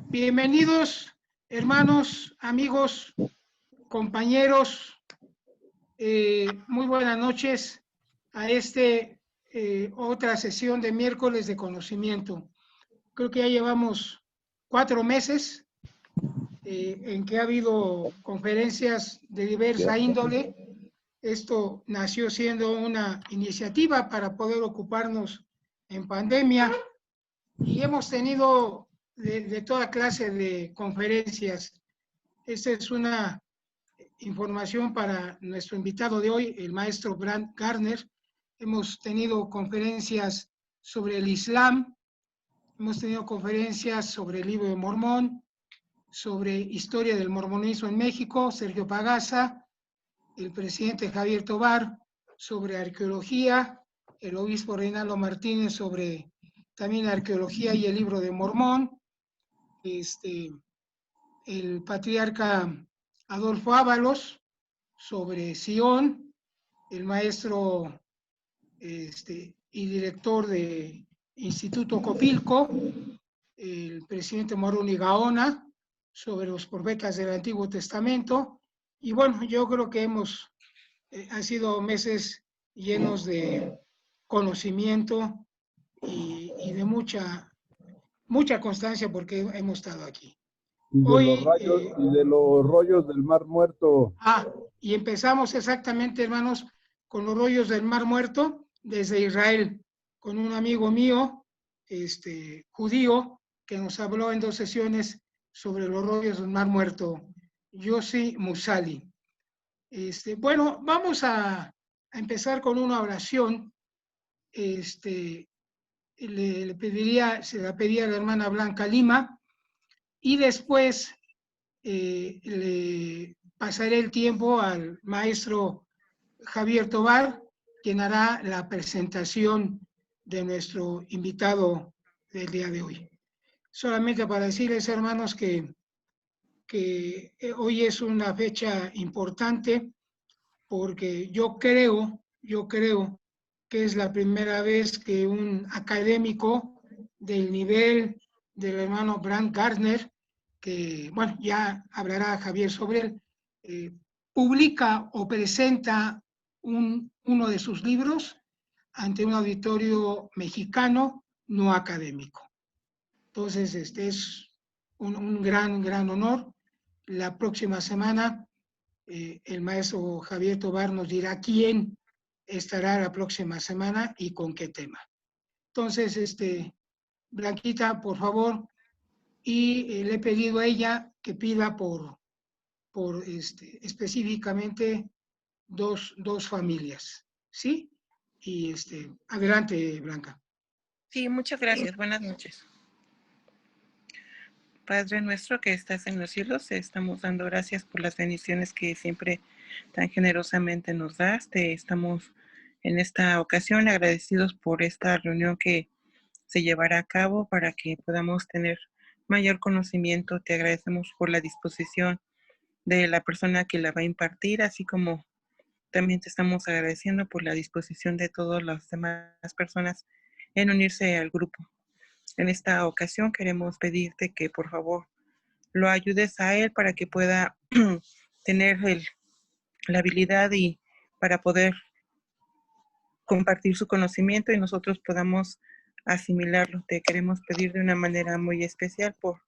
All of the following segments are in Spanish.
Bienvenidos, hermanos, amigos, compañeros. Muy buenas noches a otra sesión de miércoles de conocimiento. Creo que ya llevamos 4 meses en que ha habido conferencias de diversa índole. Esto nació siendo una iniciativa para poder ocuparnos en pandemia y hemos tenido de toda clase de conferencias. Esta es una información para nuestro invitado de hoy, el maestro Brant Gardner. Hemos tenido conferencias sobre el Islam, hemos tenido conferencias sobre el libro de Mormón, sobre historia del mormonismo en México, Sergio Pagasa, el presidente Javier Tobar, sobre arqueología, el obispo Reinaldo Martínez sobre también arqueología y el libro de Mormón, el patriarca Adolfo Ábalos sobre Sion, el maestro y director de Instituto Copilco, el presidente Moroni Gaona, sobre los profetas del Antiguo Testamento. Y bueno, yo creo que han sido meses llenos de conocimiento y de mucha constancia porque hemos estado aquí. Y de los rollos del Mar Muerto. Y empezamos exactamente, hermanos, con los rollos del Mar Muerto desde Israel, con un amigo mío, judío, que nos habló en 2 sesiones sobre los rollos del Mar Muerto, Yossi Musali. Bueno, vamos a empezar con una oración. Se la pediría a la hermana Blanca Lima, y después le pasaré el tiempo al maestro Javier Tobar, quien hará la presentación de nuestro invitado del día de hoy. Solamente para decirles, hermanos, que hoy es una fecha importante porque yo creo que es la primera vez que un académico del nivel del hermano Brant Gardner, que, bueno, ya hablará Javier sobre él, publica o presenta uno de sus libros ante un auditorio mexicano no académico. Entonces, es un gran honor. La próxima semana el maestro Javier Tobar nos dirá quién estará la próxima semana y con qué tema. Entonces, Blanquita, por favor, y le he pedido a ella que pida por específicamente dos familias, ¿sí? Y adelante, Blanca. Sí, muchas gracias. Buenas noches. Padre nuestro que estás en los cielos, te estamos dando gracias por las bendiciones que siempre tan generosamente nos das. Te estamos en esta ocasión agradecidos por esta reunión que se llevará a cabo para que podamos tener mayor conocimiento. Te agradecemos por la disposición de la persona que la va a impartir, así como también te estamos agradeciendo por la disposición de todas las demás personas en unirse al grupo. En esta ocasión queremos pedirte que por favor lo ayudes a él para que pueda tener la habilidad y para poder compartir su conocimiento y nosotros podamos asimilarlo. Te queremos pedir de una manera muy especial por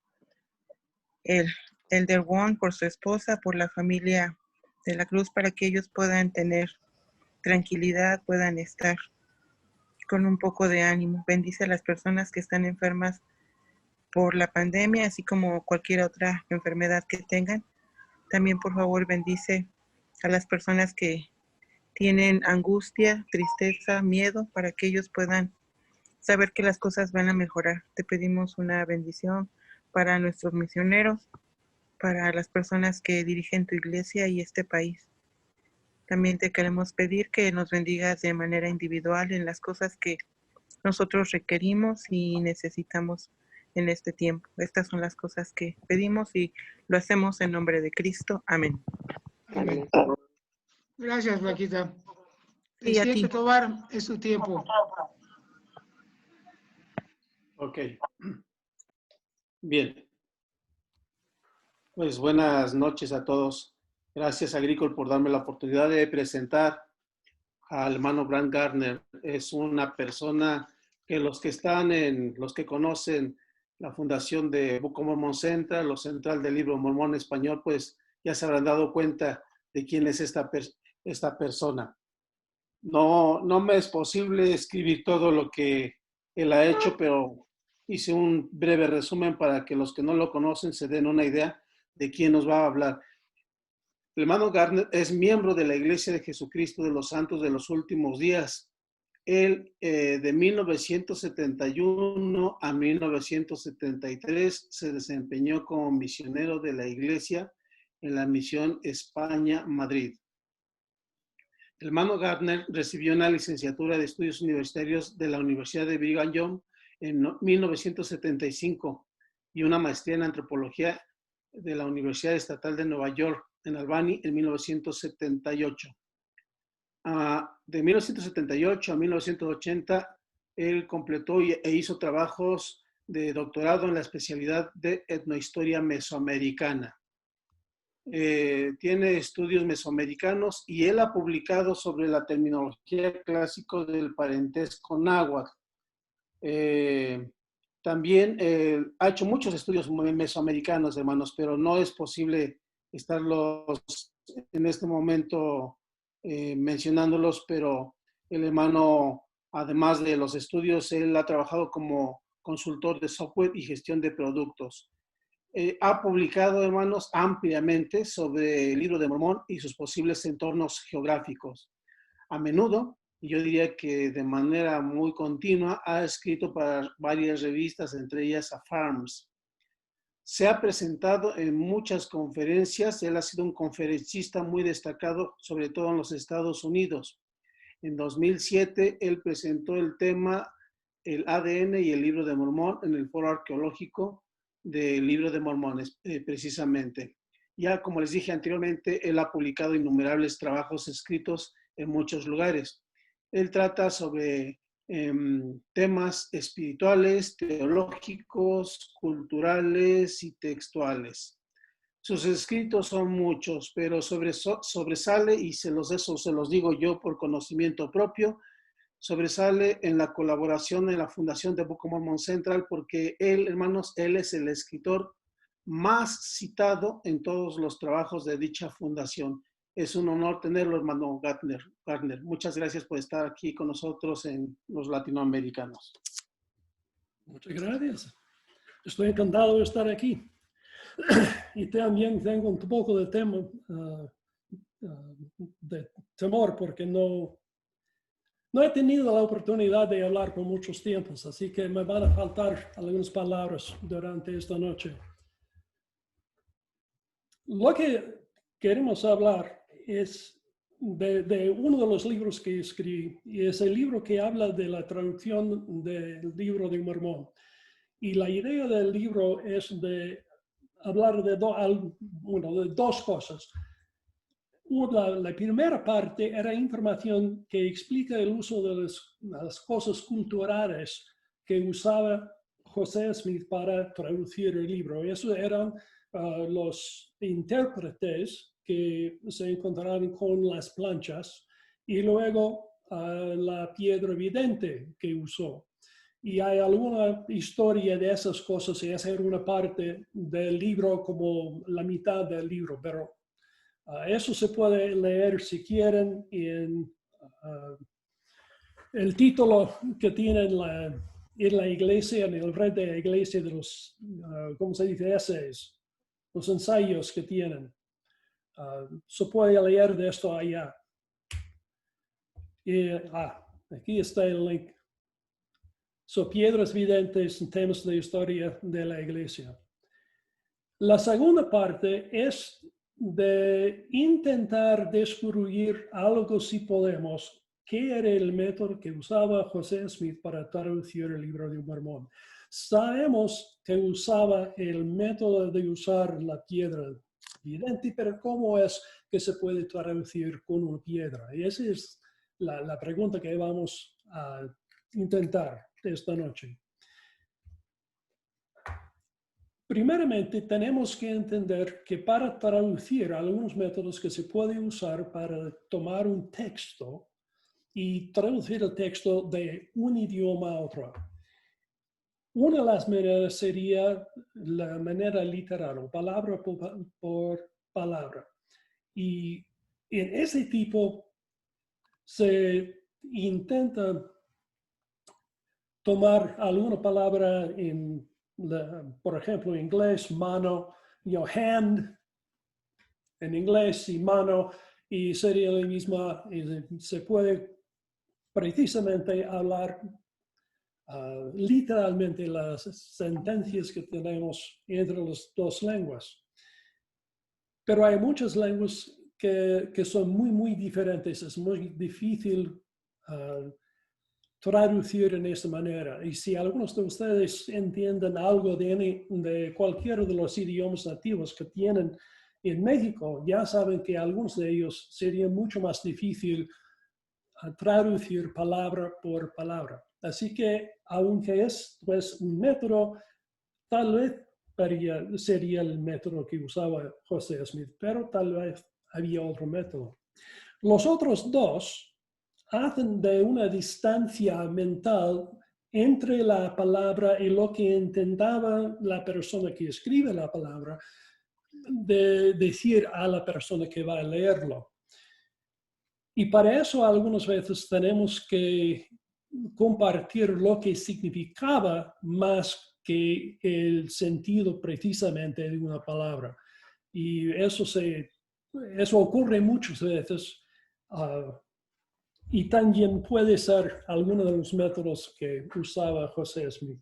el Elder One, por su esposa, por la familia de la Cruz, para que ellos puedan tener tranquilidad, puedan estar con un poco de ánimo. Bendice a las personas que están enfermas por la pandemia, así como cualquier otra enfermedad que tengan. También, por favor, bendice a las personas que tienen angustia, tristeza, miedo, para que ellos puedan saber que las cosas van a mejorar. Te pedimos una bendición para nuestros misioneros, para las personas que dirigen tu iglesia y este país. También te queremos pedir que nos bendigas de manera individual en las cosas que nosotros requerimos y necesitamos en este tiempo. Estas son las cosas que pedimos y lo hacemos en nombre de Cristo. Amén. Amén. Gracias, Blanquita. Presidente Tobar, es tu tiempo. Ok. Bien. Pues buenas noches a todos. Gracias, Agricol, por darme la oportunidad de presentar al hermano Brant Gardner. Es una persona que los que conocen la fundación de Book of Mormon Central, lo central del libro Mormón Español, pues ya se habrán dado cuenta de quién es esta persona. No me es posible escribir todo lo que él ha hecho, pero hice un breve resumen para que los que no lo conocen se den una idea de quién nos va a hablar. El hermano Gardner es miembro de la Iglesia de Jesucristo de los Santos de los Últimos Días. Él, de 1971 a 1973, se desempeñó como misionero de la Iglesia en la misión España-Madrid. El hermano Gardner recibió una licenciatura de estudios universitarios de la Universidad de Brigham Young en 1975 y una maestría en antropología de la Universidad Estatal de Nueva York en Albany en 1978. De 1978 a 1980, él completó e hizo trabajos de doctorado en la especialidad de etnohistoria mesoamericana. Tiene estudios mesoamericanos y él ha publicado sobre la terminología clásica del parentesco náhuatl. También ha hecho muchos estudios mesoamericanos, hermanos, pero no es posible estarlos en este momento mencionándolos, pero el hermano, además de los estudios, él ha trabajado como consultor de software y gestión de productos. Ha publicado, hermanos, ampliamente sobre el libro de Mormón y sus posibles entornos geográficos. A menudo, y yo diría que de manera muy continua, ha escrito para varias revistas, entre ellas Farms. Se ha presentado en muchas conferencias. Él ha sido un conferencista muy destacado, sobre todo en los Estados Unidos. En 2007, él presentó el tema El ADN y el libro de Mormón en el Foro Arqueológico del Libro de Mormón, precisamente. Ya como les dije anteriormente, él ha publicado innumerables trabajos escritos en muchos lugares. Él trata sobre temas espirituales, teológicos, culturales y textuales. Sus escritos son muchos, pero sobresale, y se los digo yo por conocimiento propio, sobresale en la colaboración en la fundación de Book of Mormon Central, porque él, hermanos, él es el escritor más citado en todos los trabajos de dicha fundación. Es un honor tenerlo, hermano Gardner. Muchas gracias por estar aquí con nosotros en los latinoamericanos. Muchas gracias. Estoy encantado de estar aquí. Y también tengo un poco de temor porque no he tenido la oportunidad de hablar por muchos tiempos, así que me van a faltar algunas palabras durante esta noche. Lo que queremos hablar es de uno de los libros que escribí, y es el libro que habla de la traducción del libro de Mormón. Y la idea del libro es de hablar de dos cosas. La primera parte era información que explica el uso de las cosas culturales que usaba José Smith para traducir el libro. Esos eran los intérpretes que se encontraron con las planchas y luego la piedra vidente que usó. Y hay alguna historia de esas cosas y esa era una parte del libro, como la mitad del libro, pero eso se puede leer si quieren en el título que tiene en la iglesia, en el red de la iglesia de los, ¿cómo se dice? Essays, los ensayos que tienen. Se puede leer de esto allá. Y, aquí está el link. Son piedras videntes en temas de historia de la iglesia. La segunda parte es de intentar descubrir algo, si podemos, qué era el método que usaba José Smith para traducir el libro de Mormón. Sabemos que usaba el método de usar la piedra vidente, pero ¿cómo es que se puede traducir con una piedra? Y esa es la pregunta que vamos a intentar esta noche. primeramente tenemos que entender que para traducir algunos métodos que se pueden usar para tomar un texto y traducir el texto de un idioma a otro. Una de las maneras sería la manera literal, o palabra por palabra. Y en ese tipo se intenta tomar alguna palabra en, por ejemplo, en inglés, mano, hand, en inglés y mano, y sería la misma, se puede precisamente hablar literalmente las sentencias que tenemos entre las dos lenguas. Pero hay muchas lenguas que son muy diferentes. Es muy difícil traducir en esta manera. Y si algunos de ustedes entienden algo de cualquiera de los idiomas nativos que tienen en México, ya saben que algunos de ellos sería mucho más difícil traducir palabra por palabra. Así que, aunque es pues, un método, tal vez sería el método que usaba José Smith, pero tal vez había otro método. Los otros dos hacen de una distancia mental entre la palabra y lo que intentaba la persona que escribe la palabra de decir a la persona que va a leerlo. Y para eso algunas veces tenemos que compartir lo que significaba más que el sentido precisamente de una palabra. Y eso ocurre muchas veces y también puede ser alguno de los métodos que usaba José Smith.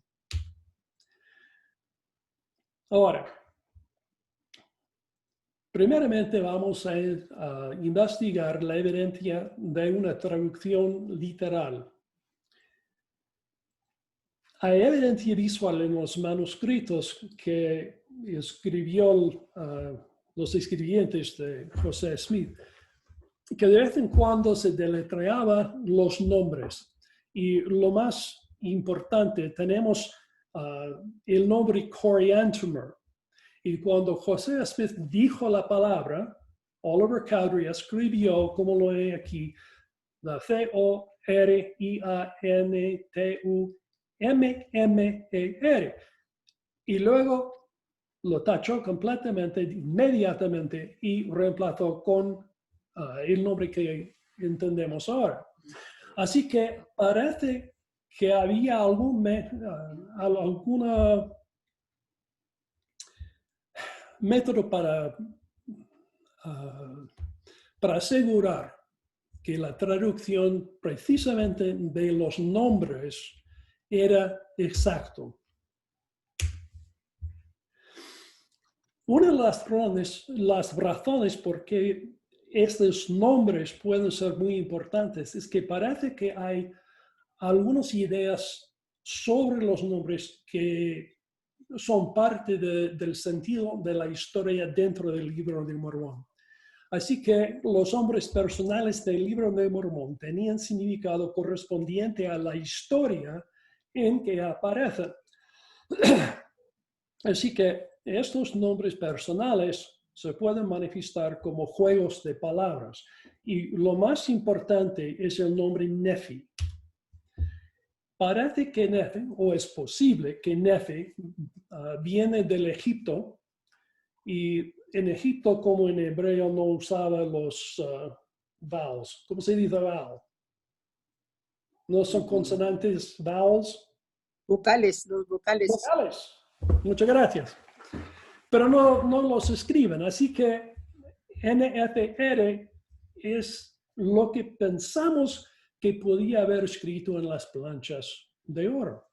Ahora, primeramente vamos a investigar la evidencia de una traducción literal. Hay evidencia visual en los manuscritos que escribió los escribientes de José Smith, que de vez en cuando se deletreaban los nombres. Y lo más importante, tenemos el nombre Coriantumr. Y cuando José Smith dijo la palabra, Oliver Cowdery escribió, como lo hay aquí, la Coriantummer. Y luego lo tachó completamente, inmediatamente, y reemplazó con el nombre que entendemos ahora. Así que parece que había alguna método para asegurar que la traducción precisamente de los nombres era exacto. Una de las razones por qué estos nombres pueden ser muy importantes es que parece que hay algunas ideas sobre los nombres que son parte del sentido de la historia dentro del Libro de Mormón. Así que los nombres personales del Libro de Mormón tenían significado correspondiente a la historia en que aparecen. Así que estos nombres personales se pueden manifestar como juegos de palabras. Y lo más importante es el nombre Nefi. Parece que Nefi, o es posible que Nefi, viene del Egipto, y en Egipto, como en hebreo, no usaba los vowels. ¿Cómo se dice vowel? ¿No son consonantes vowels? Vocales, los vocales. Vocales. Muchas gracias. Pero no los escriben, así que NFR es lo que pensamos que podía haber escrito en las planchas de oro.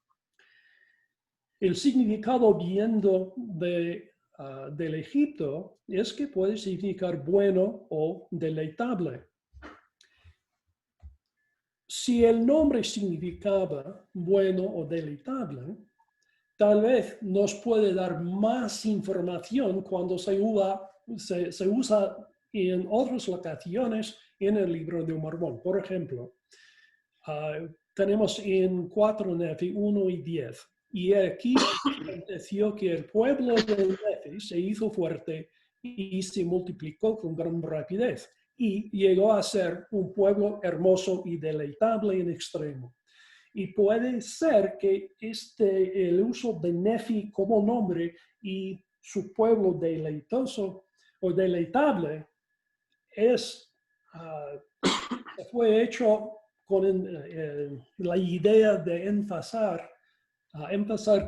El significado viendo del Egipto es que puede significar bueno o deleitable. Si el nombre significaba bueno o deleitable, tal vez nos puede dar más información cuando se usa en otras locaciones en el Libro de Mormón. Por ejemplo, tenemos en 4 Nefi 1 y 10. Y aquí aconteció que el pueblo de Nefi se hizo fuerte y se multiplicó con gran rapidez y llegó a ser un pueblo hermoso y deleitable en extremo. Y puede ser que el uso de Nefi como nombre y su pueblo deleitoso o deleitable fue hecho con la idea de enfatizar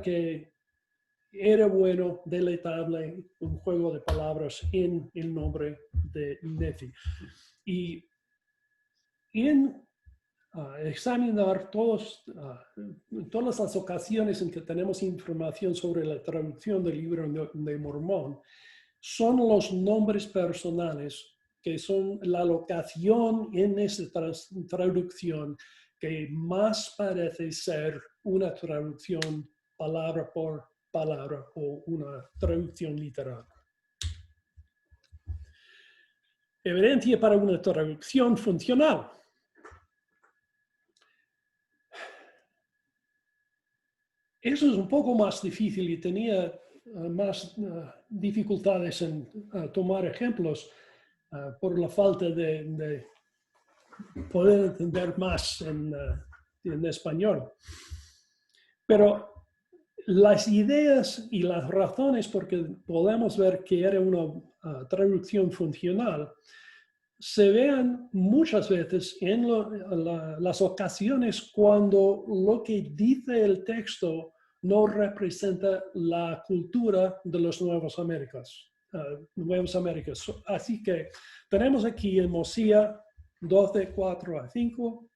que era bueno, deleitable, un juego de palabras en el nombre de Nefi. Y en examinar todas las ocasiones en que tenemos información sobre la traducción del libro de Mormón, son los nombres personales que son la locación en esa traducción que más parece ser una traducción palabra por palabra o una traducción literal. Evidencia para una traducción funcional. Eso es un poco más difícil y tenía más dificultades en tomar ejemplos por la falta de poder entender más en español. Pero las ideas y las razones por que podemos ver que era una traducción funcional se vean muchas veces en las ocasiones cuando lo que dice el texto no representa la cultura de los Nuevas Américas. Así que tenemos aquí en Mosías 12, 4 a 5,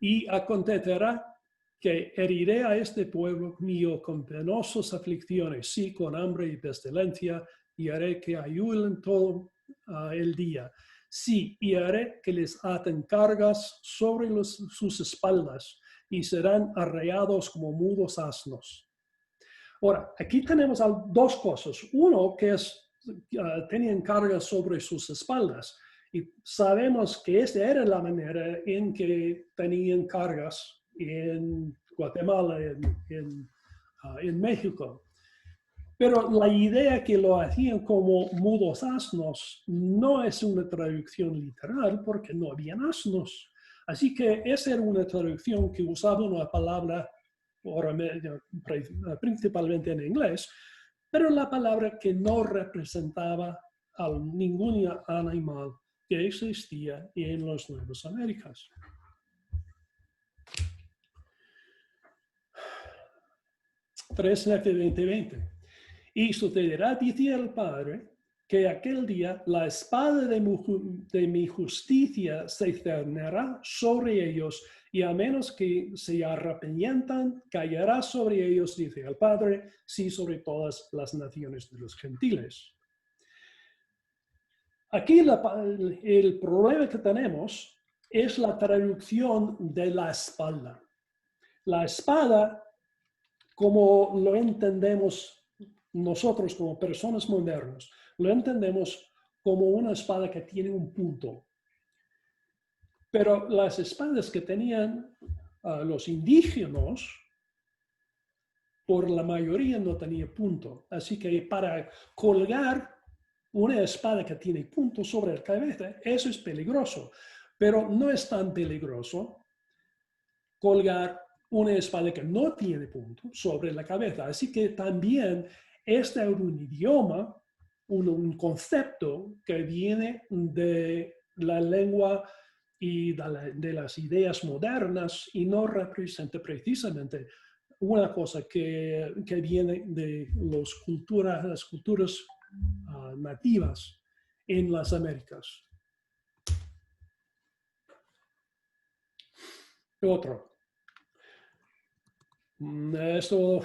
y acontecerá que heriré a este pueblo mío con penosas aflicciones, sí, con hambre y pestilencia, y haré que ayunen todo el día. Sí, y haré que les aten cargas sobre sus espaldas y serán arreados como mudos asnos. Ahora, aquí tenemos dos cosas. Uno que es, tenían cargas sobre sus espaldas. Y sabemos que esa era la manera en que tenían cargas en Guatemala, en México. Pero la idea que lo hacían como mudos asnos no es una traducción literal porque no habían asnos. Así que esa era una traducción que usaba una palabra, principalmente en inglés, pero la palabra que no representaba a ningún animal que existía en las Nuevas Américas. (3:20). Y sucederá, dice el Padre, que aquel día la espada de mi justicia se cernirá sobre ellos, y a menos que se arrepientan, caerá sobre ellos, dice el Padre, sí, sobre todas las naciones de los gentiles. Aquí el problema que tenemos es la traducción de la espada. La espada, como lo entendemos nosotros como personas modernas, lo entendemos como una espada que tiene un punto. Pero las espadas que tenían los indígenas, por la mayoría no tenía punto. Así que para colgar una espada que tiene punto sobre la cabeza, eso es peligroso. Pero no es tan peligroso colgar una espada que no tiene punto sobre la cabeza. Así que también este es un idioma, un concepto que viene de la lengua y de las ideas modernas y no representa precisamente una cosa que viene de las culturas nativas en las Américas. Otro. Esto,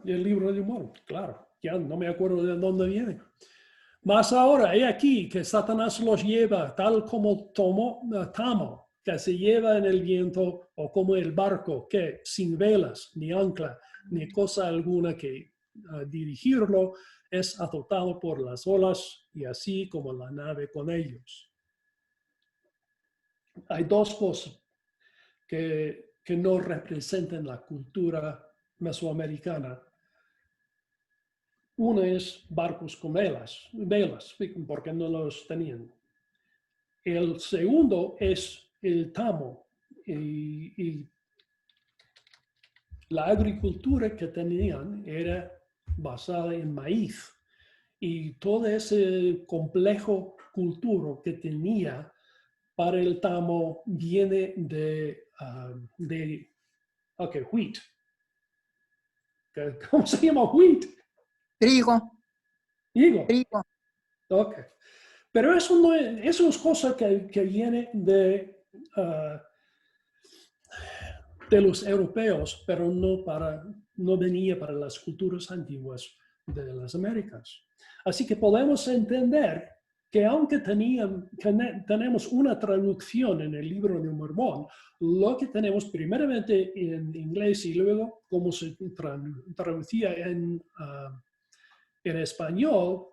el libro de Mormón, claro, ya no me acuerdo de dónde viene. Mas ahora, he aquí que Satanás los lleva tal como tamo, que se lleva en el viento, o como el barco que sin velas, ni ancla, ni cosa alguna que dirigirlo, es azotado por las olas, y así como la nave con ellos. Hay dos cosas que no representan la cultura mesoamericana. Uno es barcos con velas, porque no los tenían. El segundo es el tamo y la agricultura que tenían era basada en maíz. Y todo ese complejo cultura que tenía para el tamo viene de wheat. ¿Cómo se llama wheat? Trigo, Digo, trigo. ok. Pero eso es cosa que viene de los europeos, pero no venía para las culturas antiguas de las Américas. Así que podemos entender que aunque tenemos una traducción en el libro de Mormón, lo que tenemos primeramente en inglés y luego como se traducía en español,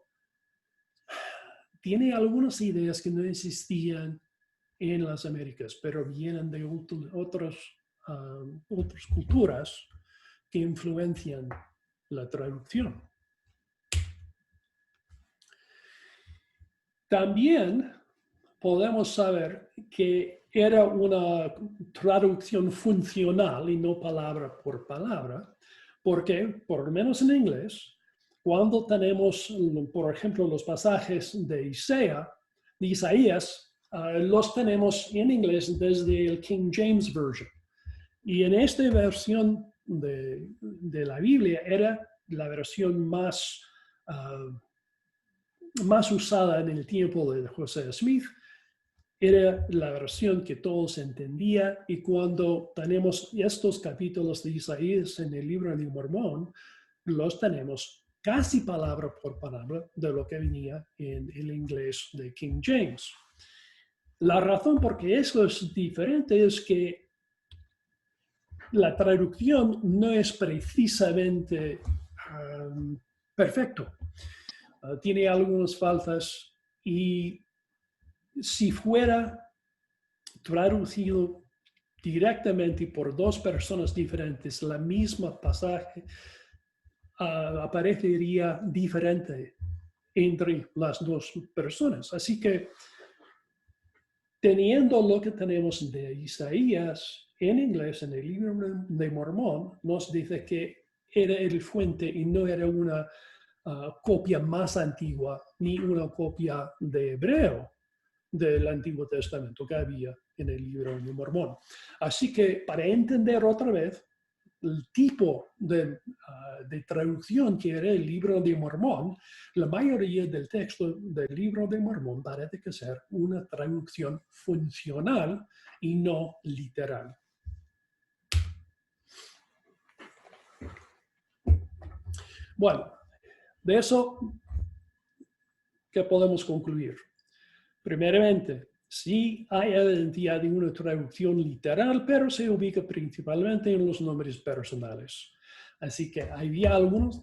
tiene algunas ideas que no existían en las Américas, pero vienen de otras culturas que influencian la traducción. También podemos saber que era una traducción funcional y no palabra por palabra, porque, por lo menos en inglés, cuando tenemos, por ejemplo, los pasajes de Isaías, los tenemos en inglés desde el King James Version. Y en esta versión de la Biblia era la versión más usada en el tiempo de José Smith. Era la versión que todos entendían, y cuando tenemos estos capítulos de Isaías en el libro de Mormón, los tenemos casi palabra por palabra de lo que venía en el inglés de King James. La razón por qué esto es diferente es que la traducción no es precisamente perfecto. Tiene algunas faltas, y si fuera traducido directamente por dos personas diferentes, la misma pasaje aparecería diferente entre las dos personas. Así que, teniendo lo que tenemos de Isaías en inglés en el libro de Mormón, nos dice que era el fuente y no era una copia más antigua ni una copia de hebreo del Antiguo Testamento que había en el libro de Mormón. Así que, para entender otra vez el tipo de traducción que era el libro de Mormón, la mayoría del texto del libro de Mormón parece que ser una traducción funcional y no literal. Bueno, de eso, ¿qué podemos concluir? Primeramente, sí hay evidencia de una traducción literal, pero se ubica principalmente en los nombres personales. Así que había algunos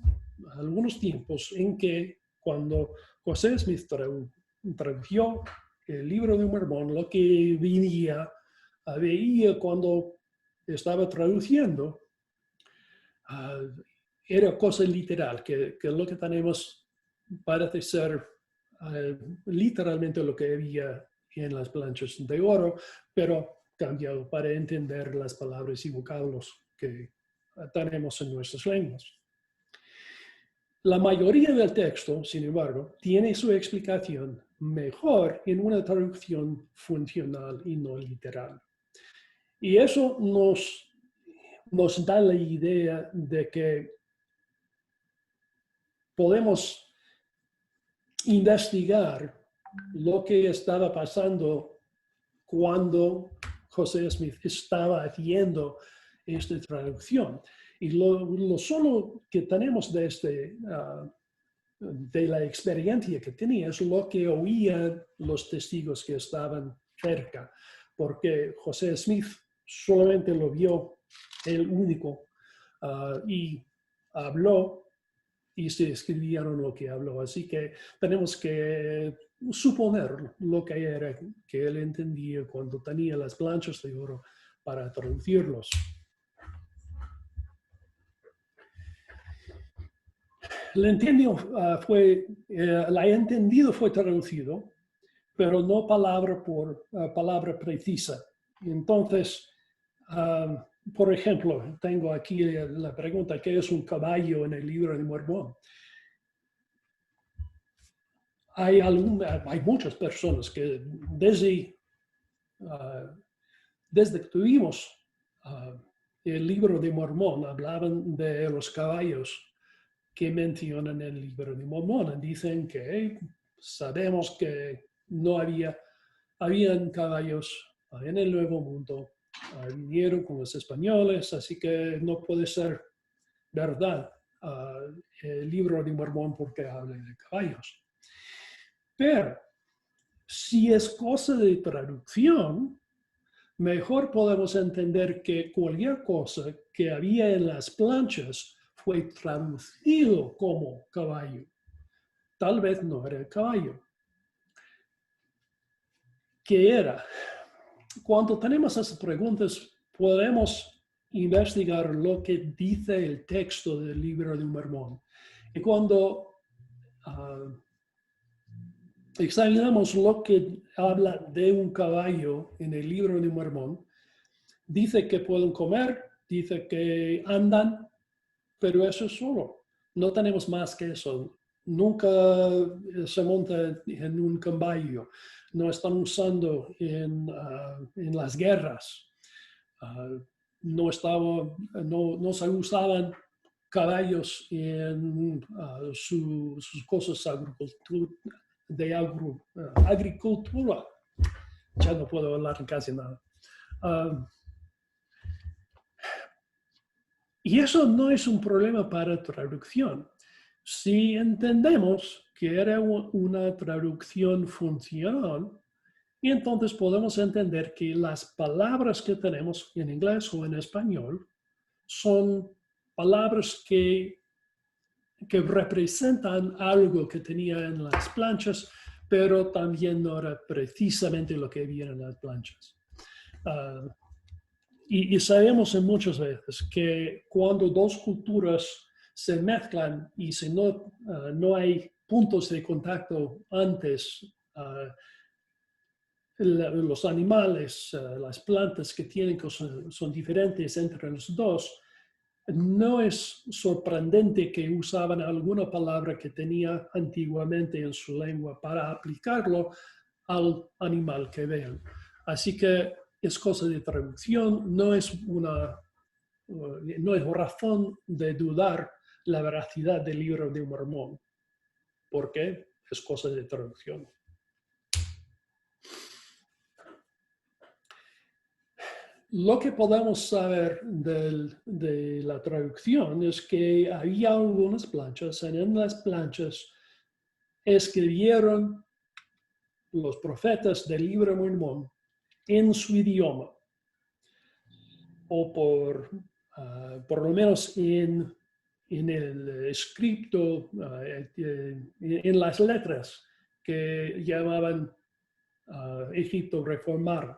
tiempos en que, cuando José Smith tradujo el libro de Mormón, lo que veía cuando estaba traduciendo era cosa literal, que lo que tenemos parece ser literalmente lo que había en las planchas de oro, pero cambiado para entender las palabras y vocablos que tenemos en nuestras lenguas. La mayoría del texto, sin embargo, tiene su explicación mejor en una traducción funcional y no literal. Y eso nos da la idea de que podemos investigar lo que estaba pasando cuando José Smith estaba haciendo esta traducción. Y lo solo que tenemos de la experiencia que tenía es lo que oían los testigos que estaban cerca, porque José Smith solamente lo vio el único y habló, y se escribieron lo que habló. Así que tenemos que suponer lo que era que él entendía cuando tenía las planchas de oro para traducirlos. El entendido la he entendido fue traducido, pero no palabra por palabra precisa. Entonces, por ejemplo, tengo aquí la pregunta, ¿qué es un caballo en el libro de Mormón? Hay muchas personas que desde que tuvimos el libro de Mormón hablaban de los caballos que mencionan el libro de Mormón. Dicen que sabemos que no habían caballos en el Nuevo Mundo. Vinieron con los españoles, así que no puede ser verdad el libro de Mormón porque habla de caballos. Pero si es cosa de traducción, mejor podemos entender que cualquier cosa que había en las planchas fue traducido como caballo. Tal vez no era el caballo. ¿Qué era? Cuando tenemos esas preguntas, podemos investigar lo que dice el texto del libro de Mormón. Y cuando examinamos lo que habla de un caballo en el libro de Mormón, dice que pueden comer, dice que andan, pero eso es solo. No tenemos más que eso. Nunca se monta en un caballo. No están usando en las guerras. No se usaban caballos en sus cosas de agricultura. Ya no puedo hablar casi nada. Y eso no es un problema para traducción. Si entendemos que era una traducción funcional, entonces podemos entender que las palabras que tenemos en inglés o en español son palabras que representan algo que tenía en las planchas, pero también no era precisamente lo que había en las planchas. Y sabemos muchas veces que cuando dos culturas se mezclan y si no hay puntos de contacto antes, los animales, las plantas que tienen que son diferentes entre los dos, no es sorprendente que usaban alguna palabra que tenía antiguamente en su lengua para aplicarlo al animal que vean. Así que es cosa de traducción, no es razón de dudar la veracidad del libro de Mormón, porque es cosa de traducción. Lo que podemos saber de la traducción es que había algunas planchas, y en las planchas escribieron los profetas del libro de Mormón en su idioma, o por lo menos en el escrito, en las letras que llamaban Egipto reformado.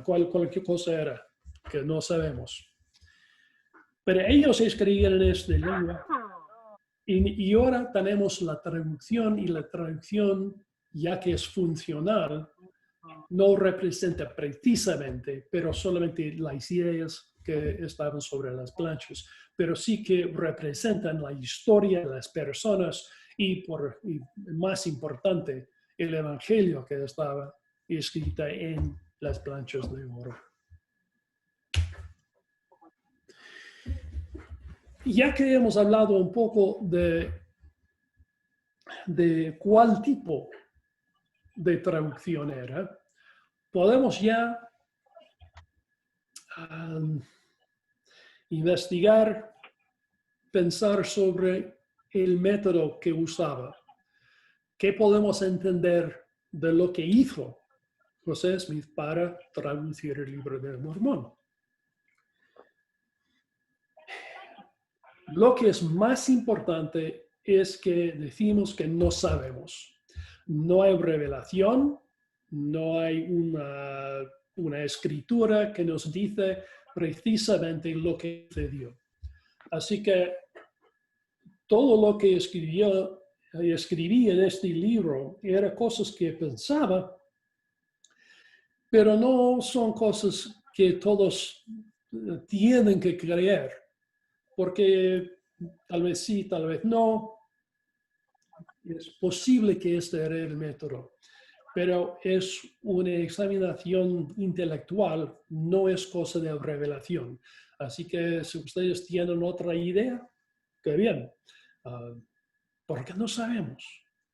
Cualquier cosa era, que no sabemos. Pero ellos escribían en esta lengua. Y ahora tenemos la traducción, y la traducción, ya que es funcional, no representa precisamente, pero solamente las ideas que estaban sobre las planchas, pero sí que representan la historia de las personas y más importante, el evangelio que estaba escrita en las planchas de oro. Ya que hemos hablado un poco de cuál tipo de traducción era, podemos ya investigar, pensar sobre el método que usaba. ¿Qué podemos entender de lo que hizo José Smith para traducir el libro de Mormón? Lo que es más importante es que decimos que no sabemos. No hay revelación, no hay una escritura que nos dice precisamente lo que sucedió. Así que todo lo que escribí en este libro era cosas que pensaba, pero no son cosas que todos tienen que creer, porque tal vez sí, tal vez no. Es posible que este era el método, pero es una examinación intelectual, no es cosa de revelación. Así que si ustedes tienen otra idea, qué bien, porque no sabemos.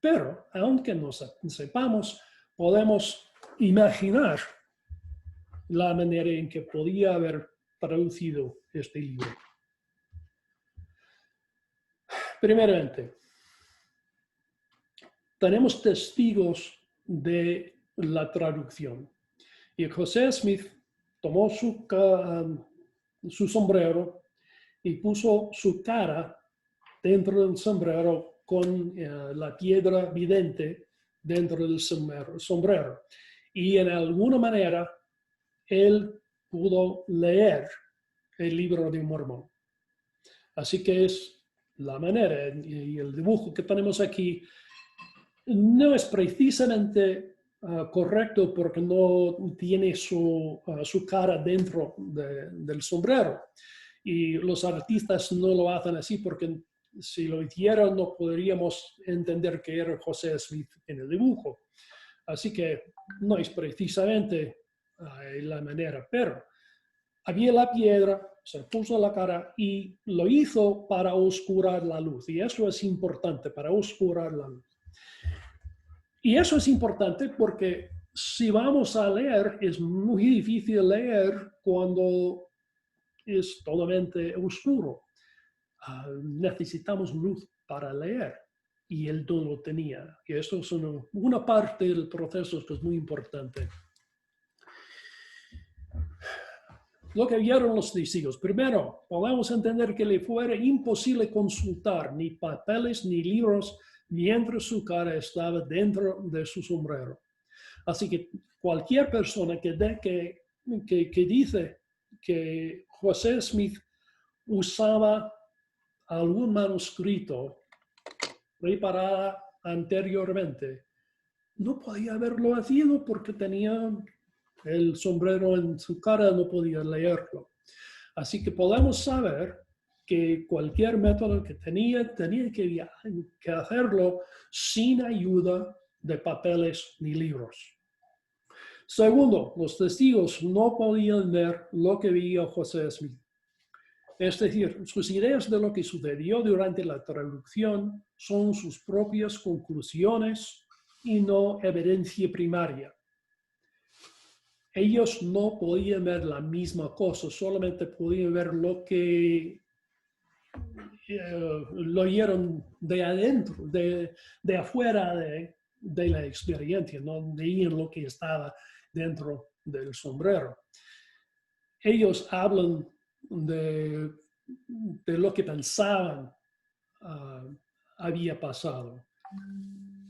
Pero aunque no sepamos, podemos imaginar la manera en que podía haber traducido este libro. Primeramente, tenemos testigos de la traducción. Y José Smith tomó su sombrero y puso su cara dentro del sombrero con la piedra vidente dentro del sombrero. Y en alguna manera, él pudo leer el libro de Mormón. Así que es la manera, y el dibujo que tenemos aquí no es precisamente correcto porque no tiene su cara dentro del sombrero. Y los artistas no lo hacen así porque si lo hicieran no podríamos entender que era José Smith en el dibujo. Así que no es precisamente la manera, pero había la piedra, se puso la cara y lo hizo para oscurar la luz. Y eso es importante, para oscurar la luz. Y eso es importante porque si vamos a leer, es muy difícil leer cuando es totalmente oscuro. Necesitamos luz para leer y él no lo tenía. Y esto es una parte del proceso que es muy importante. Lo que vieron los testigos. Primero, podemos entender que le fuera imposible consultar ni papeles ni libros mientras su cara estaba dentro de su sombrero. Así que cualquier persona que dice que José Smith usaba algún manuscrito preparado anteriormente, no podía haberlo hecho porque tenía el sombrero en su cara, no podía leerlo. Así que podemos saber que cualquier método que tenía que hacerlo sin ayuda de papeles ni libros. Segundo, los testigos no podían ver lo que veía José Smith. Es decir, sus ideas de lo que sucedió durante la traducción son sus propias conclusiones y no evidencia primaria. Ellos no podían ver la misma cosa, solamente podían ver lo que lo oyeron de adentro, de afuera de la experiencia, no veían lo que estaba dentro del sombrero. Ellos hablan de lo que pensaban había pasado,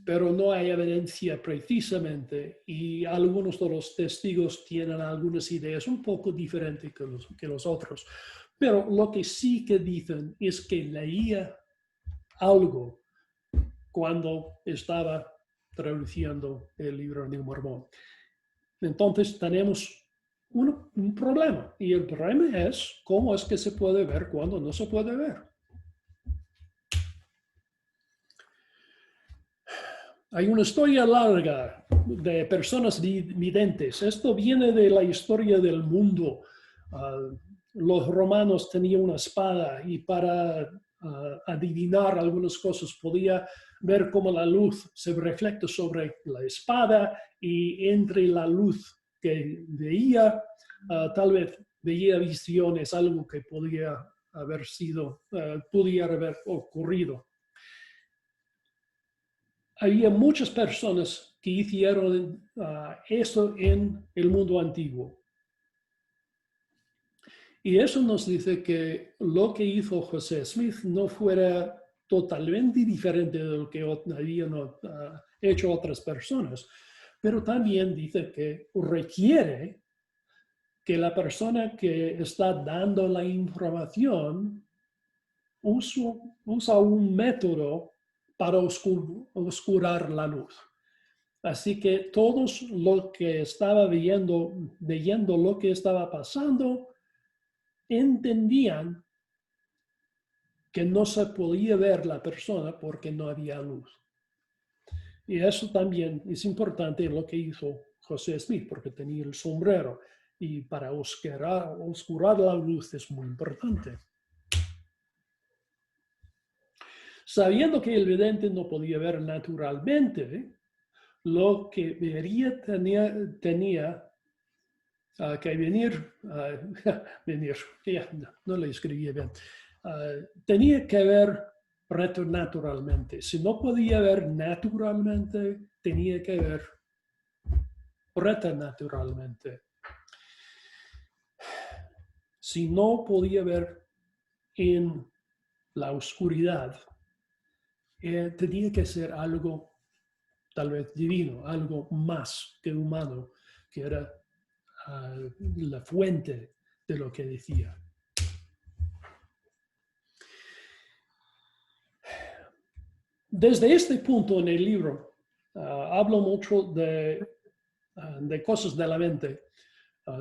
pero no hay evidencia precisamente y algunos de los testigos tienen algunas ideas un poco diferentes que los otros. Pero lo que sí que dicen es que leía algo cuando estaba traduciendo el libro de Mormón. Entonces tenemos un problema y el problema es cómo es que se puede ver cuando no se puede ver. Hay una historia larga de personas videntes. Esto viene de la historia del mundo. Los romanos tenían una espada y para adivinar algunas cosas podía ver cómo la luz se refleja sobre la espada y entre la luz que veía, tal vez veía visiones, algo que podía haber ocurrido. Había muchas personas que hicieron eso en el mundo antiguo. Y eso nos dice que lo que hizo José Smith no fuera totalmente diferente de lo que habían hecho otras personas, pero también dice que requiere que la persona que está dando la información usa un método para oscurar la luz. Así que todos los que estaban viendo lo que estaba pasando, entendían que no se podía ver la persona porque no había luz. Y eso también es importante en lo que hizo José Smith, porque tenía el sombrero. Y para oscurar la luz es muy importante. Sabiendo que el vidente no podía ver naturalmente, lo que vería tenía que venir, ya, no le escribí bien, tenía que ver preternaturalmente. Si no podía ver naturalmente, tenía que ver preternaturalmente. Si no podía ver en la oscuridad, tenía que ser algo tal vez divino, algo más que humano, que era la fuente de lo que decía. Desde este punto en el libro, hablo mucho de cosas de la mente,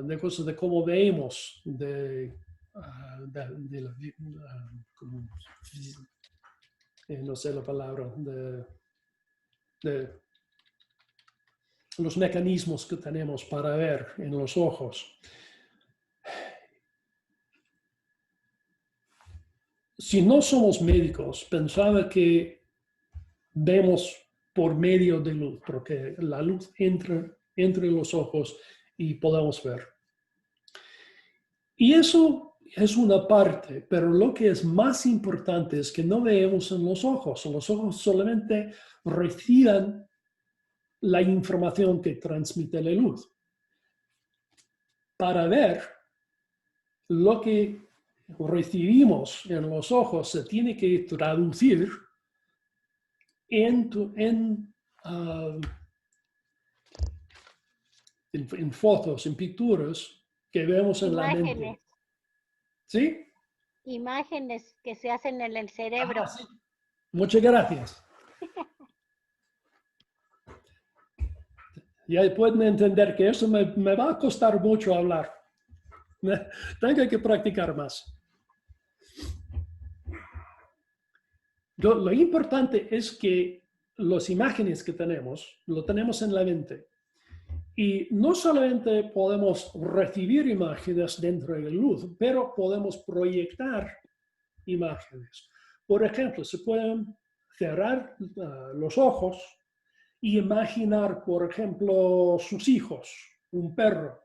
de cosas de cómo vemos, no sé la palabra, de los mecanismos que tenemos para ver en los ojos. Si no somos médicos, pensaba que vemos por medio de luz, porque la luz entra entre los ojos y podemos ver. Y eso es una parte, pero lo que es más importante es que no vemos en los ojos. Los ojos solamente reciben la información que transmite la luz. Para ver, lo que recibimos en los ojos se tiene que traducir en fotos, en pinturas que vemos en la mente. ¿Sí? Imágenes que se hacen en el cerebro. Sí. Muchas gracias. Ya pueden entender que eso me va a costar mucho hablar. Tengo que practicar más. Lo importante es que las imágenes que tenemos, lo tenemos en la mente. Y no solamente podemos recibir imágenes dentro de la luz, pero podemos proyectar imágenes. Por ejemplo, se pueden cerrar los ojos y imaginar, por ejemplo, sus hijos, un perro.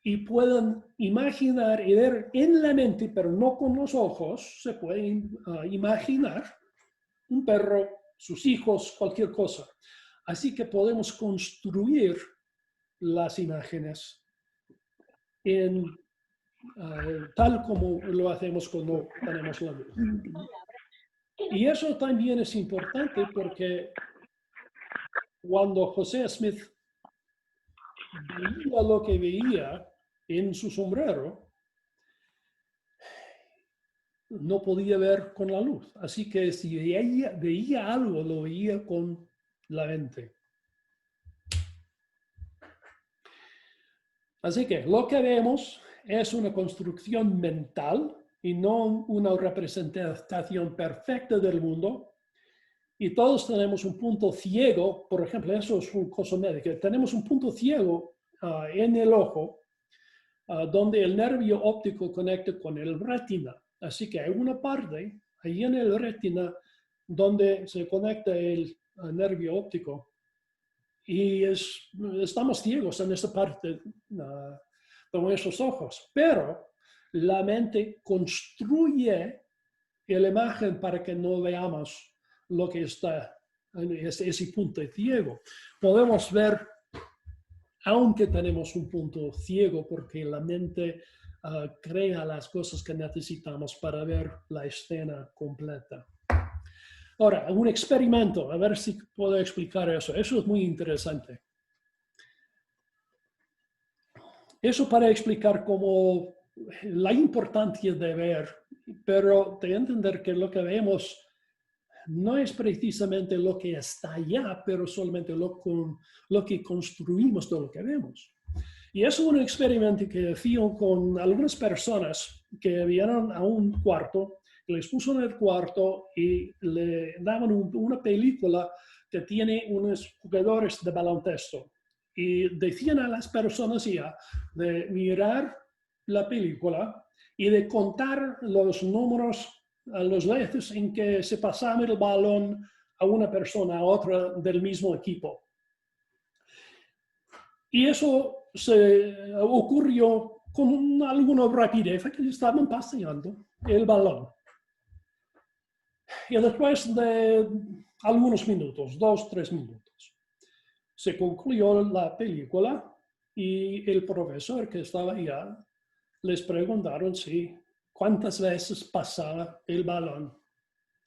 Y pueden imaginar y ver en la mente, pero no con los ojos, se pueden imaginar un perro, sus hijos, cualquier cosa. Así que podemos construir las imágenes tal como lo hacemos cuando tenemos la luz. Y eso también es importante porque cuando José Smith veía lo que veía en su sombrero, no podía ver con la luz. Así que si veía algo, lo veía con la mente. Así que lo que vemos es una construcción mental y no una representación perfecta del mundo. Y todos tenemos un punto ciego, por ejemplo, eso es un cosa médica. Tenemos un punto ciego en el ojo donde el nervio óptico conecta con el retina. Así que hay una parte ahí en el retina donde se conecta el nervio óptico. Y estamos ciegos en esa parte con nuestros ojos. Pero la mente construye la imagen para que no veamos lo que está en ese punto ciego. Podemos ver, aunque tenemos un punto ciego, porque la mente crea las cosas que necesitamos para ver la escena completa. Ahora, un experimento, a ver si puedo explicar eso. Eso es muy interesante. Eso para explicar cómo la importancia de ver pero de entender que lo que vemos no es precisamente lo que está allá, pero solamente lo que construimos de lo que vemos. Y es un experimento que hacía con algunas personas que vinieron a un cuarto, les puso en el cuarto y le daban una película que tiene unos jugadores de baloncesto. Y decían a las personas ya de mirar la película y de contar los números, las veces en que se pasaba el balón a una persona, a otra del mismo equipo. Y eso se ocurrió con alguna rapidez, que estaban paseando el balón. Y después de algunos minutos, 2, 3 minutos, se concluyó la película y el profesor que estaba allá les preguntaron si cuántas veces pasaba el balón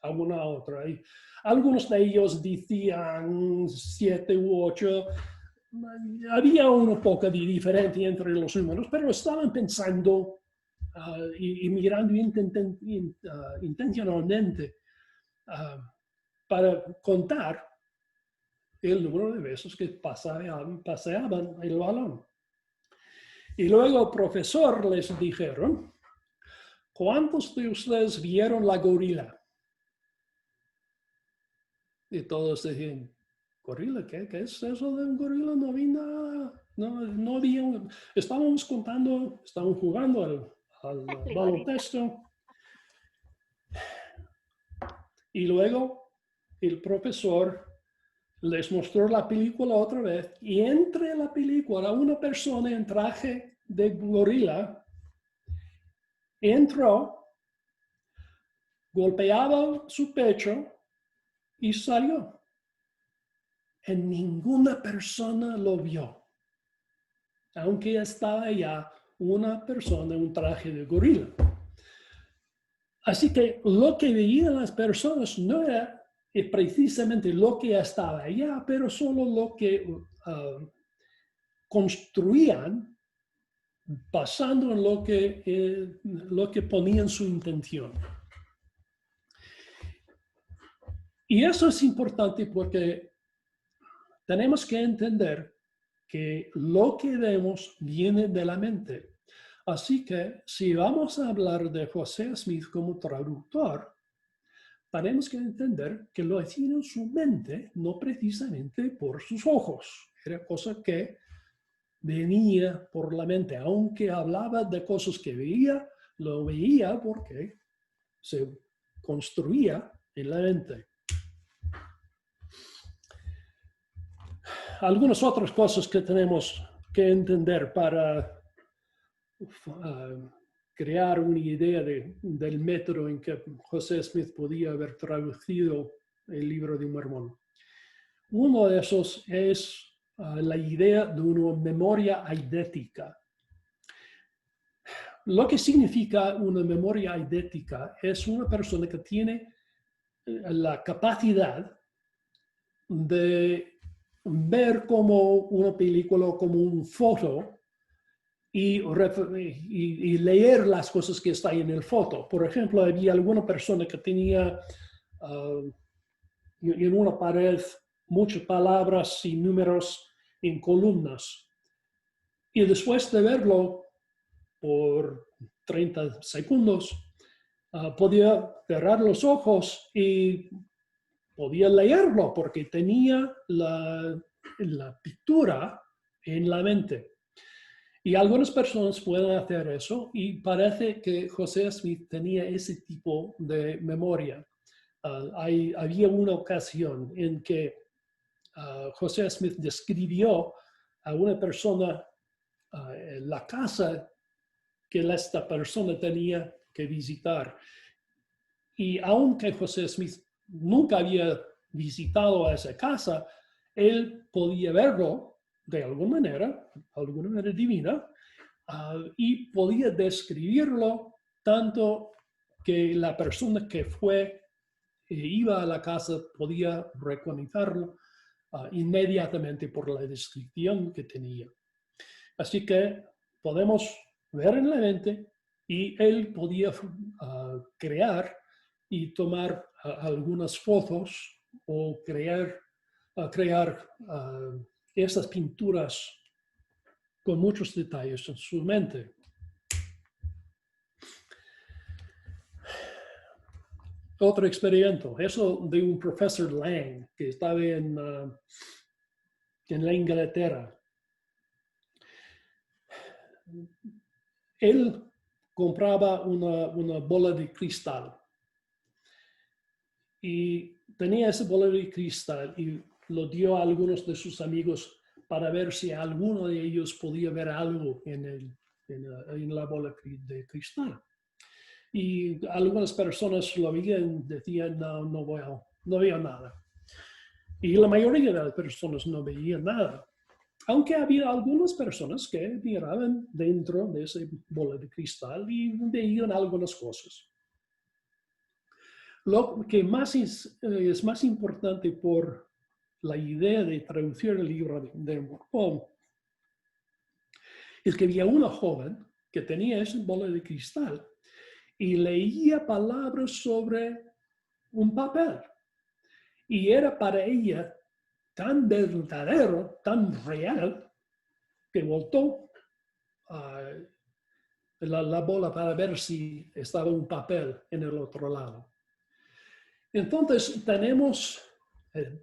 a una a otra. Y algunos de ellos decían 7 u 8. Había una poca de diferencia entre los números, pero estaban pensando y mirando intencionalmente para contar el número de veces que paseaban el balón. Y luego el profesor les dijeron, ¿cuántos de ustedes vieron la gorila? Y todos decían, ¿gorila? ¿Qué es eso de un gorila? No vi nada. No vi. Estábamos contando, estábamos jugando al baloncesto. Y luego el profesor les mostró la película otra vez. Y entre la película, una persona en traje de gorila entró, golpeaba su pecho y salió. Y ninguna persona lo vio, aunque estaba ya una persona en un traje de gorila. Así que lo que veían las personas no era precisamente lo que estaba allá, pero solo lo que construían basando en lo que ponían su intención. Y eso es importante porque tenemos que entender que lo que vemos viene de la mente. Así que si vamos a hablar de José Smith como traductor, tenemos que entender que lo hacía en su mente, no precisamente por sus ojos. Era cosa que venía por la mente. Aunque hablaba de cosas que veía, lo veía porque se construía en la mente. Algunas otras cosas que tenemos que entender para crear una idea del método en que José Smith podía haber traducido el libro de Mormón. Uno de esos es la idea de una memoria eidética. Lo que significa una memoria eidética es una persona que tiene la capacidad de ver como una película o como una foto y leer las cosas que están en el foto. Por ejemplo, había alguna persona que tenía en una pared muchas palabras y números en columnas. Y después de verlo por 30 segundos, podía cerrar los ojos y podía leerlo porque tenía la pintura en la mente. Y algunas personas pueden hacer eso y parece que José Smith tenía ese tipo de memoria. Había una ocasión en que José Smith describió a una persona la casa que esta persona tenía que visitar. Y aunque José Smith nunca había visitado a esa casa, él podía verlo de alguna manera divina, y podía describirlo tanto que la persona que iba a la casa podía reconocerlo inmediatamente por la descripción que tenía. Así que podemos ver en la mente y él podía crear y tomar algunas fotos o crear estas pinturas con muchos detalles en su mente. Otro experimento, eso de un profesor Lang que estaba en la Inglaterra. Él compraba una bola de cristal y tenía esa bola de cristal y lo dio a algunos de sus amigos para ver si alguno de ellos podía ver algo en la bola de cristal. Y algunas personas lo veían, decían, no veo nada. Y la mayoría de las personas no veían nada. Aunque había algunas personas que miraban dentro de esa bola de cristal y veían algunas cosas. Lo que es más importante por la idea de traducir el libro de Mormón es que había una joven que tenía esa bola de cristal y leía palabras sobre un papel. Y era para ella tan verdadero, tan real, que voltó la bola para ver si estaba un papel en el otro lado. Entonces tenemos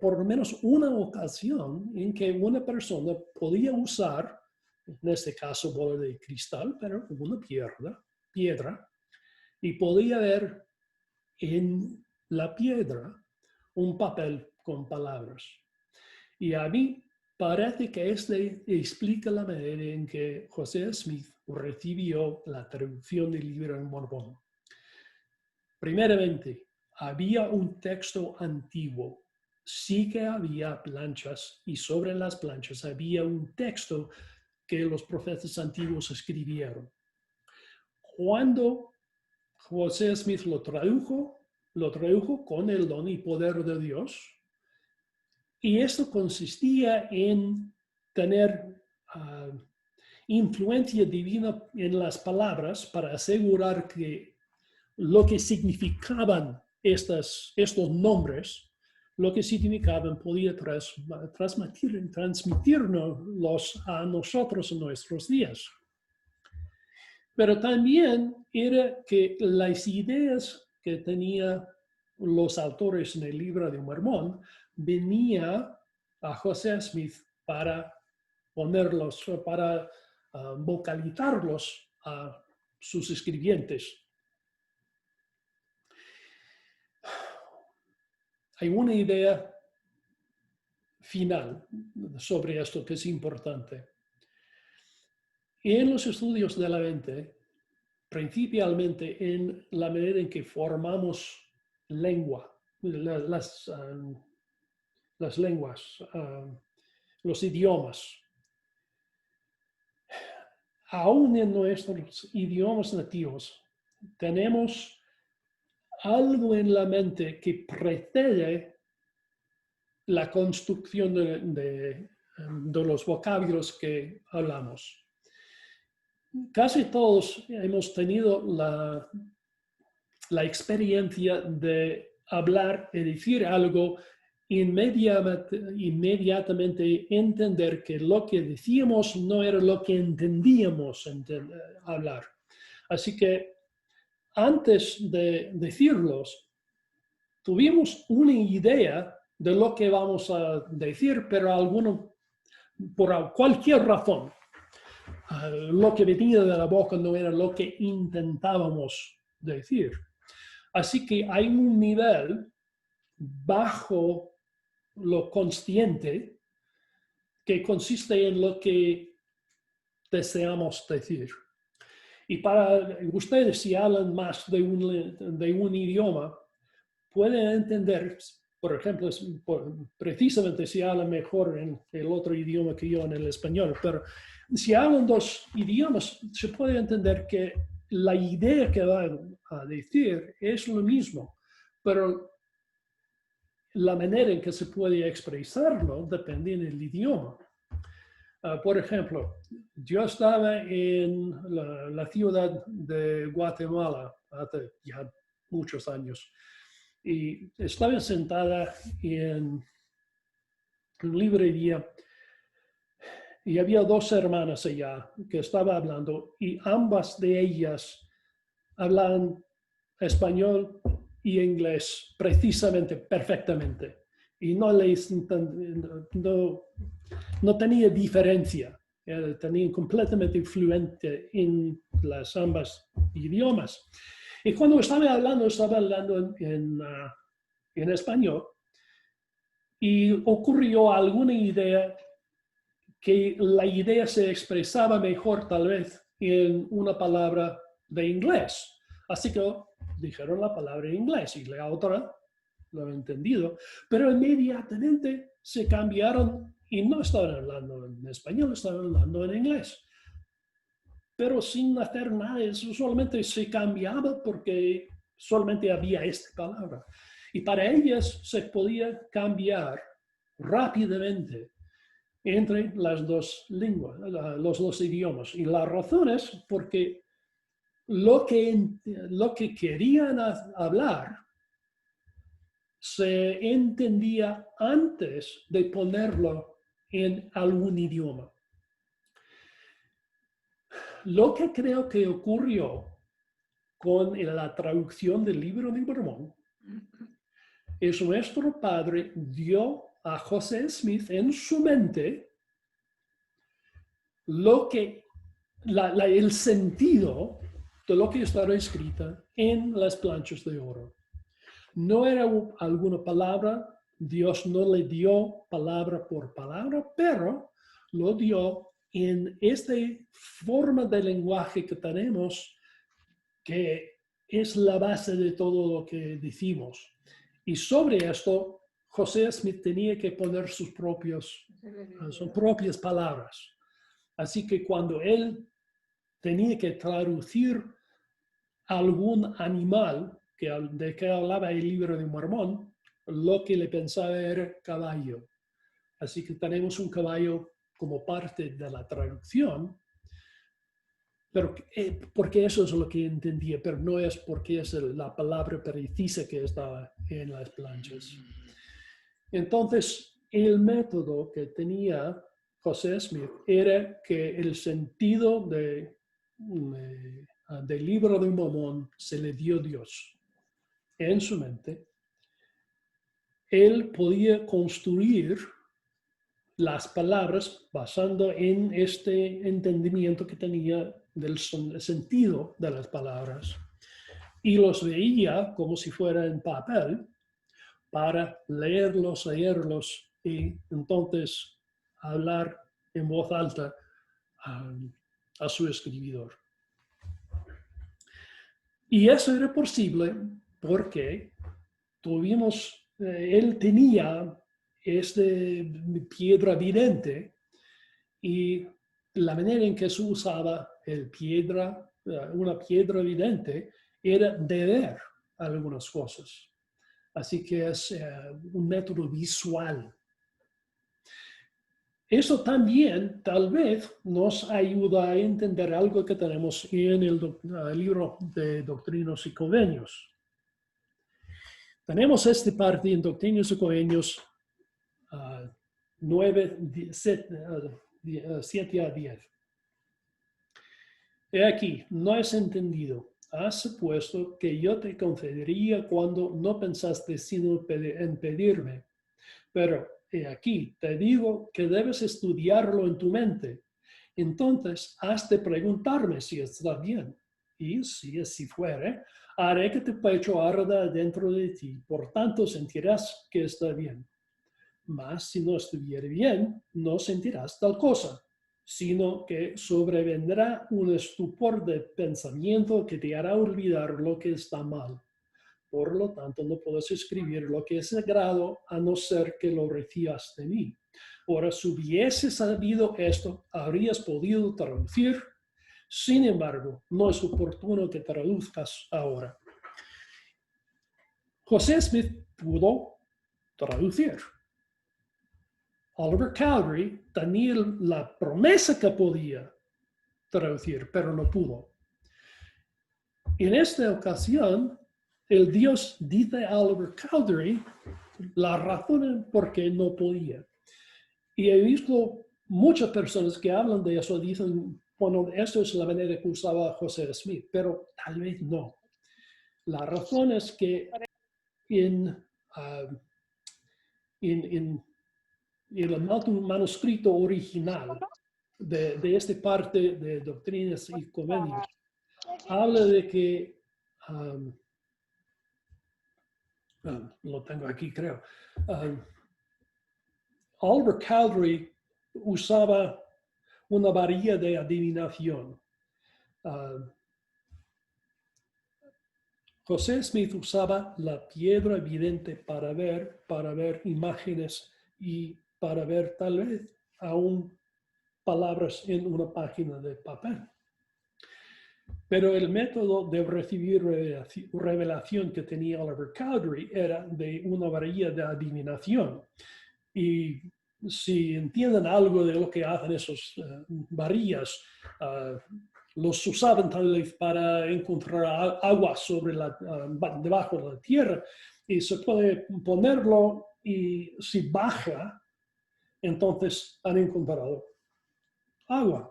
por lo menos una ocasión en que una persona podía usar, en este caso bola de cristal, pero una piedra, y podía ver en la piedra un papel con palabras. Y a mí parece que explica la manera en que José Smith recibió la traducción del libro de Mormón. Primeramente, había un texto antiguo. Sí que había planchas y sobre las planchas había un texto que los profetas antiguos escribieron. Cuando José Smith lo tradujo con el don y poder de Dios. Y esto consistía en tener influencia divina en las palabras para asegurar que lo que significaban estos nombres, lo que significaban podía transmitirnos a nosotros en nuestros días. Pero también era que las ideas que tenían los autores en el libro de Mormón venía a José Smith para ponerlos, para vocalizarlos a sus escribientes. Hay una idea final sobre esto que es importante. En los estudios de la mente, principalmente en la medida en que formamos lengua, las lenguas, los idiomas, aún en nuestros idiomas nativos, tenemos algo en la mente que precede la construcción de los vocablos que hablamos. Casi todos hemos tenido la experiencia de hablar y decir algo, inmediatamente entender que lo que decíamos no era lo que entendíamos hablar. Así que antes de decirlos, tuvimos una idea de lo que vamos a decir, pero por cualquier razón, lo que venía de la boca no era lo que intentábamos decir. Así que hay un nivel bajo lo consciente que consiste en lo que deseamos decir. Y para ustedes, si hablan más de un idioma, pueden entender, por ejemplo, precisamente si hablan mejor en el otro idioma que yo en el español, pero si hablan dos idiomas, se puede entender que la idea que van a decir es lo mismo, pero la manera en que se puede expresarlo depende del idioma. Por ejemplo, yo estaba en la ciudad de Guatemala hace ya muchos años y estaba sentada en una librería y había dos hermanas allá que estaban hablando y ambas de ellas hablaban español y inglés precisamente, perfectamente. Y no tenía diferencia. Tenían completamente fluente en las ambas idiomas. Y cuando estaba hablando en español y ocurrió alguna idea que la idea se expresaba mejor tal vez en una palabra de inglés. Así que dijeron la palabra en inglés y la otra lo he entendido, pero inmediatamente se cambiaron y no estaban hablando en español, estaban hablando en inglés. Pero sin hacer nada, eso solamente se cambiaba porque solamente había esta palabra. Y para ellas se podía cambiar rápidamente entre las dos lenguas, los dos idiomas. Y la razón es porque lo que querían hablar se entendía antes de ponerlo en algún idioma. Lo que creo que ocurrió con la traducción del Libro de Mormón es nuestro Padre dio a José Smith en su mente el sentido de lo que estaba escrito en las planchas de oro. No era alguna palabra, Dios no le dio palabra por palabra, pero lo dio en esta forma de lenguaje que tenemos, que es la base de todo lo que decimos. Y sobre esto, José Smith tenía que poner sus propias palabras. Así que cuando él tenía que traducir algún animal de que hablaba el Libro de Mormón, lo que le pensaba era caballo. Así que tenemos un caballo como parte de la traducción, pero porque eso es lo que entendía, pero no es porque es la palabra precisa que estaba en las planchas. Entonces, el método que tenía José Smith era que el sentido del Libro de Mormón se le dio Dios en su mente. Él podía construir las palabras basando en este entendimiento que tenía del sentido de las palabras y los veía como si fuera en papel para leerlos y entonces hablar en voz alta a su escribidor. Y eso era posible porque él tenía piedra vidente y la manera en que se usaba una piedra vidente era de ver algunas cosas. Así que es un método visual. Eso también tal vez nos ayuda a entender algo que tenemos en el libro de Doctrinas y Convenios. Tenemos esta parte en Doctrinas y Convenios 7 a 10. He aquí, no has entendido. Has supuesto que yo te concedería cuando no pensaste sino en pedirme. Pero he aquí, te digo que debes estudiarlo en tu mente. Entonces, has de preguntarme si está bien. Y si así fuere, haré que tu pecho arda dentro de ti. Por tanto, sentirás que está bien. Mas si no estuviere bien, no sentirás tal cosa, sino que sobrevendrá un estupor de pensamiento que te hará olvidar lo que está mal. Por lo tanto, no puedes escribir lo que es sagrado a no ser que lo recibas de mí. Ahora, si hubieses sabido esto, habrías podido traducir. Sin embargo, no es oportuno que traduzcas ahora. José Smith pudo traducir. Oliver Cowdery tenía la promesa que podía traducir, pero no pudo. En esta ocasión, el Dios dice a Oliver Cowdery la razón por qué no podía. Y he visto muchas personas que hablan de eso, dicen, bueno, esto es la manera que usaba José Smith, pero tal vez no. La razón es que en el manuscrito original de esta parte de Doctrinas y Convenios, habla de que, lo tengo aquí creo, Oliver Cowdery usaba una varilla de adivinación. José Smith usaba la piedra vidente para ver imágenes y para ver tal vez aún palabras en una página de papel. Pero el método de recibir revelación que tenía Oliver Cowdery era de una varilla de adivinación. Y si entienden algo de lo que hacen esas varillas, los usaban tal vez para encontrar agua debajo de la tierra, y se puede ponerlo y si baja, entonces han encontrado agua.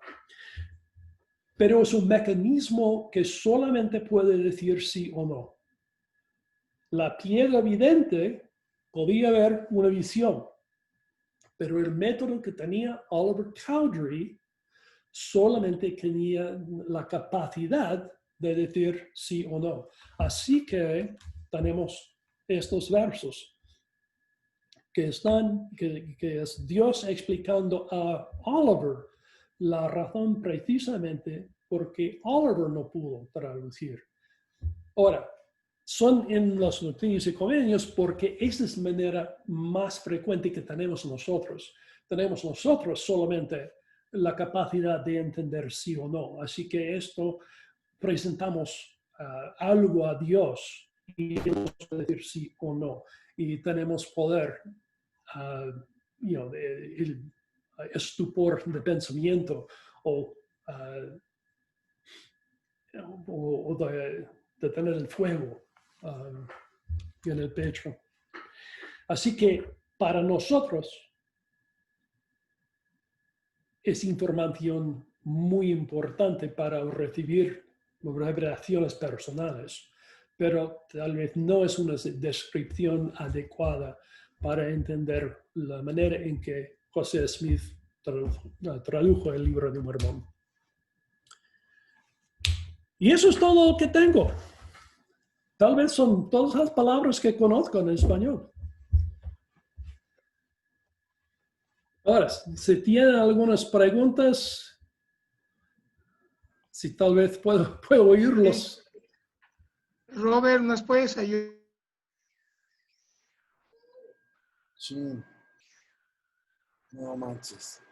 Pero es un mecanismo que solamente puede decir sí o no. La piedra vidente podía ver una visión, pero el método que tenía Oliver Cowdery solamente tenía la capacidad de decir sí o no. Así que tenemos estos versos que es Dios explicando a Oliver la razón precisamente porque Oliver no pudo traducir. Ahora, son en las Doctrinas y Convenios porque esa es la manera más frecuente que tenemos nosotros. Tenemos nosotros solamente la capacidad de entender sí o no. Así que esto presentamos algo a Dios y podemos decir sí o no. Y tenemos poder, el estupor de pensamiento o de tener el fuego en el pecho. Así que para nosotros es información muy importante para recibir revelaciones personales, pero tal vez no es una descripción adecuada para entender la manera en que José Smith tradujo el libro de Mormón. Y eso es todo lo que tengo. Tal vez son todas las palabras que conozco en español. Ahora, si tienen algunas preguntas, si tal vez puedo oírlos. Robert, ¿nos puedes ayudar? Sí. No manches.